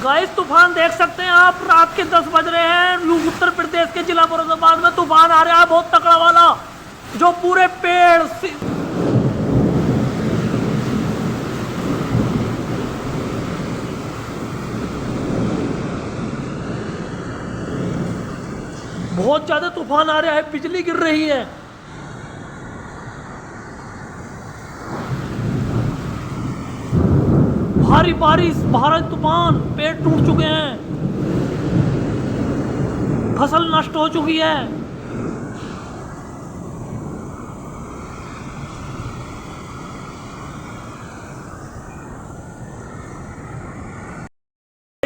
Guys तूफान देख सकते हैं आप, रात के 10 बज रहे हैं। उत्तर प्रदेश के जिला फिरोजाबाद में तूफान आ रहा है, बहुत तकड़ा वाला, जो पूरे पेड़ बहुत ज्यादा तूफान आ रहा है, बिजली गिर रही है। भारी बारिश, भारी तूफान, पेड़ टूट चुके हैं, फसल नष्ट हो चुकी है।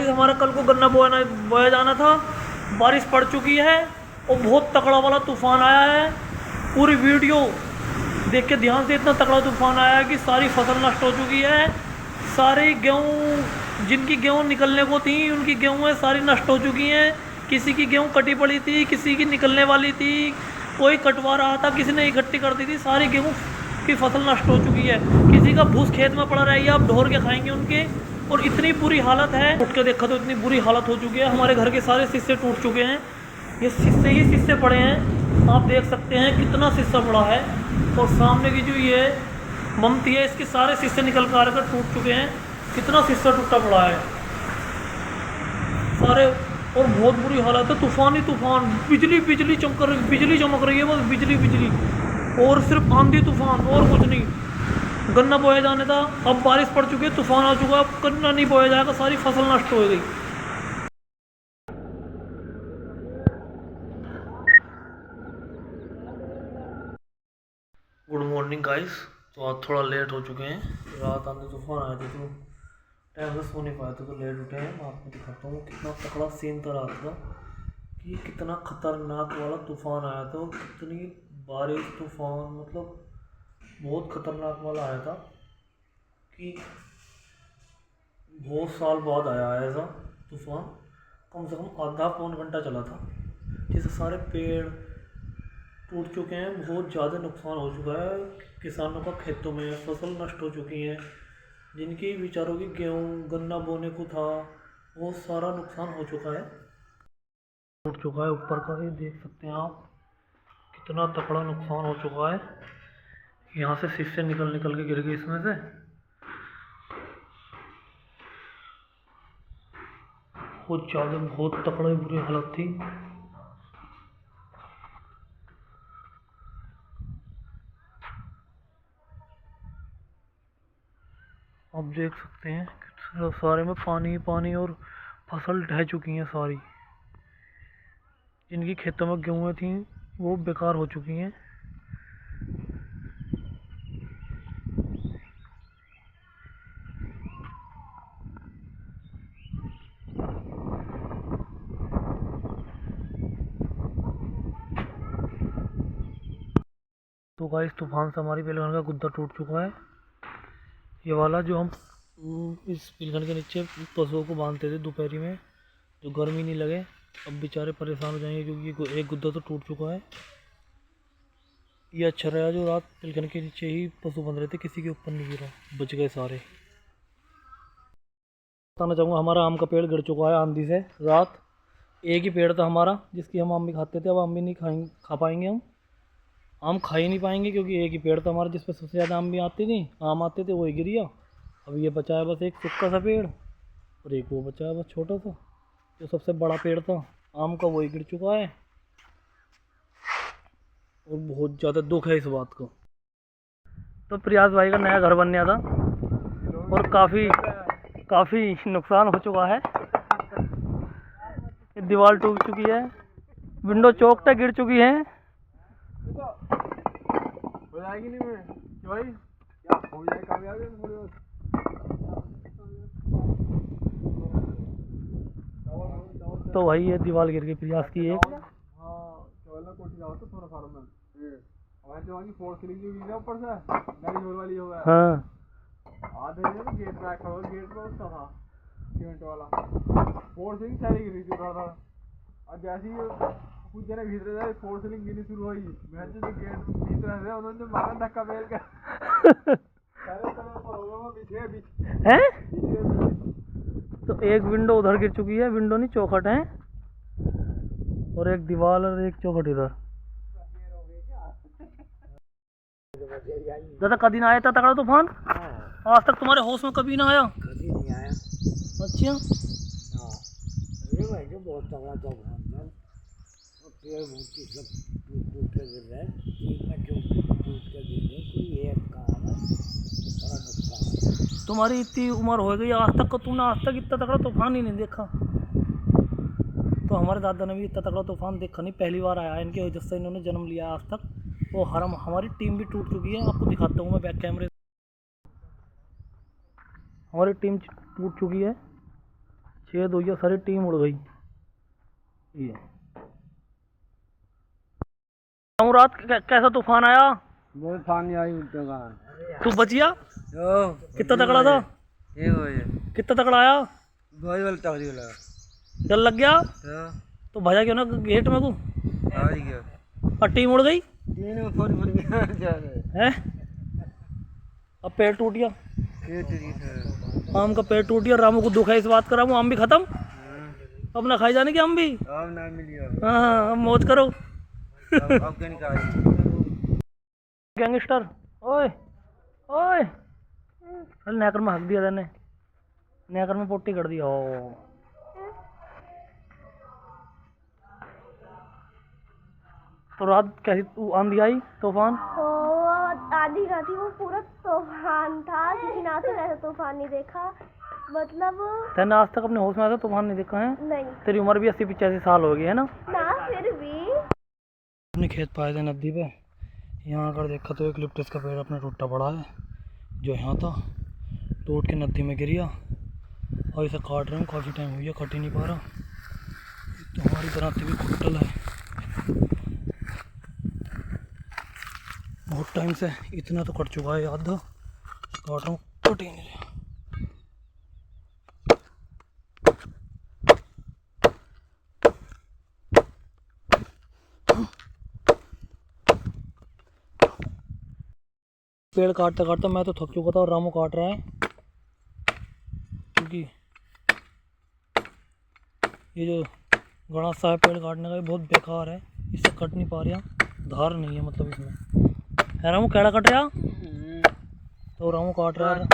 हमारा कल को गन्ना बोया जाना था, बारिश पड़ चुकी है और बहुत तगड़ा वाला तूफान आया है। पूरी वीडियो देख के ध्यान से, इतना तगड़ा तूफान आया है कि सारी फसल नष्ट हो चुकी है। सारी गेहूँ, जिनकी गेहूँ निकलने को थी, उनकी गेहूँ सारी नष्ट हो चुकी हैं। किसी की गेहूँ कटी पड़ी थी, किसी की निकलने वाली थी, कोई कटवा रहा था, किसी ने इकट्ठी कर दी थी। सारी गेहूँ की फसल नष्ट हो चुकी है। किसी का भूस खेत में पड़ा रही है, आप ढोर के खाएंगे उनके। और इतनी बुरी हालत है, उठ के देखा तो इतनी बुरी हालत हो चुकी है। हमारे घर के सारे शीशे टूट चुके हैं, ये शीशे ही शीशे पड़े हैं। आप देख सकते हैं कितना शीशा पड़ा है। और सामने की जो ये ममती है, इसके सारे शीशे निकल कर टूट चुके हैं। कितना शीशा टूटा पड़ा है सारे। और बहुत बुरी हालत है, तूफान ही तूफान, बिजली बिजली चमक रही है, बस बिजली बिजली, और सिर्फ आंधी तूफान और कुछ नहीं। गन्ना बोया जाने था, अब बारिश पड़ चुकी है, तूफान आ चुका है, अब गन्ना नहीं बोया जाएगा, सारी फसल नष्ट हो गई। Good morning guys. तो आज थोड़ा लेट हो चुके हैं, रात आंधी तूफान आए थे तो टाइम से सो नहीं पाए थे, तो लेट उठे हैं। मैं आपको दिखाता हूँ कितना तगड़ा सीन था रात का, कि कितना खतरनाक वाला तूफान आया था, और कितनी बारिश, तूफान, मतलब बहुत खतरनाक वाला आया था कि बहुत साल बाद आया है ऐसा तूफान। कम से कम आधा पौन घंटा चला था, जिससे सारे पेड़ टूट चुके हैं, बहुत ज़्यादा नुकसान हो चुका है। किसानों का खेतों में फसल नष्ट हो चुकी है, जिनकी बेचारों की गेहूँ गन्ना बोने को था, वो सारा नुकसान हो चुका है, टूट चुका है। ऊपर का ये देख सकते हैं आप, कितना तगड़ा नुकसान हो चुका है। यहाँ से शीशे निकल निकल के गिर गए इसमें से। बहुत ज़्यादा, बहुत तगड़ा बुरी हालत थी। आप देख सकते हैं सारे में पानी ही पानी, और फसल ढह चुकी हैं सारी। जिनकी खेतों में गेहूँ थी वो बेकार हो चुकी हैं। तो गाइस तूफान से हमारी बेलगन का गुद्दा टूट चुका है। ये वाला जो हम इस पिलखन के नीचे पशुओं को बांधते थे दोपहरी में, जो गर्मी नहीं लगे। अब बेचारे परेशान हो जाएंगे क्योंकि एक गुद्दा तो टूट चुका है। ये अच्छा रहा जो रात पिलखन के नीचे ही पशु बंध रहे थे, किसी के ऊपर नहीं गिरा, बच गए सारे। बताना चाहूँगा, हमारा आम का पेड़ गिर चुका है आंधी से। रात एक ही पेड़ था हमारा जिसकी हम आम भी खाते थे, अब आम भी नहीं खा पाएंगे। हम आम खा ही नहीं पाएंगे क्योंकि एक ही पेड़ था हमारा जिस पर सबसे ज़्यादा आम आते थे, वही गिर गया। अब ये बचा है बस एक सूखा सा पेड़, और एक वो बचा है बस छोटा सा, जो सबसे बड़ा पेड़ था आम का, वही गिर चुका है। और बहुत ज़्यादा दुख है इस बात को। तो प्रयास भाई का नया घर बनने था, और काफ़ी नुकसान हो चुका है। दीवार टूट चुकी है, विंडो चौखटें गिर चुकी हैं। हो जाएगी नहीं भाई, क्या हो जाए कामयाब। तो भाई ये दीवार गिर गई प्रयास की एक। हाँ आधे गेट पे खड़ा, गेट पे उसका था सीमेंट वाला, फोर सीलिंग सारी गिरी थी थोड़ा। और जैसे ही कुछ जने भीतर जाए, फोर सीलिंग गिरनी शुरू हुई। मैं जो गेट भीतर है उन्होंने मारा धक्का बेल के सारे तरह पर हो गया, पीछे हैं। तो एक विंडो उधर गिर चुकी है, विंडो नहीं चौखट है, और एक दीवार और एक चौखट इधर। दादा कभी ना आया था तगड़ा तूफान? आज तक तुम्हारे होश में कभी ना आया? कभी नहीं आया। अच्छा, भाई जो बहुत तगड़ा तूफान था, पेड़ बूटी सब टूट के गिर रहे, चीन में क्यों टूट के गिर रहे, कोई एक काम है, बड़ा नुकसान। तुम्हारी इतनी उम्र हो गई, आज तक को तुमने आज तक इतना तगड़ा तूफान ही नहीं देखा। तो हमारे दादा ने भी इतना तगड़ा तूफान देखा नहीं, पहली बार आया है इनके वजह से, इन्होंने जन्म लिया आज तक। वो हमारी टीम भी टूट चुकी है, आपको दिखाता हूँ मैं बैक कैमरे। हमारी टीम टूट चुकी है, 6 2 सारी टीम उड़ गई। ये रात कैसा तूफान आया? बहुत पानी आई उठेगा। तू बचिया? कितना तगड़ा था? कितना तगड़ा आया? बहुत वाला तगड़ी लगा। डर लग गया? तो भजा क्यों ना गेट में को? और टीम उड़ गई है? अब पेड़ टूट गया, आम का पेड़ टूट गया। रामू को दुख है इस बात का, रामू आम भी खत्म, अब ना खाए जाने के आम भी। हाँ, अब मौज करो। गैंगस्टर, ओए ओए, चल नेकर में हक दिया तेने, नेकर में पोटी कर दिया। ओ तो रात कैसी आंधी आई, तूफान? आंधी ना थी, वो पूरा तूफान था। किसी ने आज तक ऐसा तूफान नहीं देखा। मतलब तेने आज तक अपने होश में ऐसा तूफान नहीं देखा है? नहीं। तेरी उम्र भी 80-85 साल हो गई है ना? फिर भी अपने खेत पाए थे नदी पे, यहाँ अगर देखा तो यूकलिप्टस का पेड़ अपना टूटा पड़ा है, जो यहाँ था टूट के नदी में गिर गया, और इसे काट रहे हैं। काफ़ी टाइम हो गया, कट ही नहीं पा रहा। तो हमारी बनाती भी खुटल है, बहुत टाइम से। इतना तो कट चुका है, आधा काट रहा हूँ, कट ही नहीं रहा। पेड़ काटते काटते मैं तो थक चुका था, और रामू काट रहा है, क्योंकि ये जो घना सा है पेड़ काटने का, ये बहुत बेकार है, इससे कट नहीं पा रहा, धार नहीं है मतलब इसमें है। रामू केड़ा कट रहा, तो रामू काट रहा है।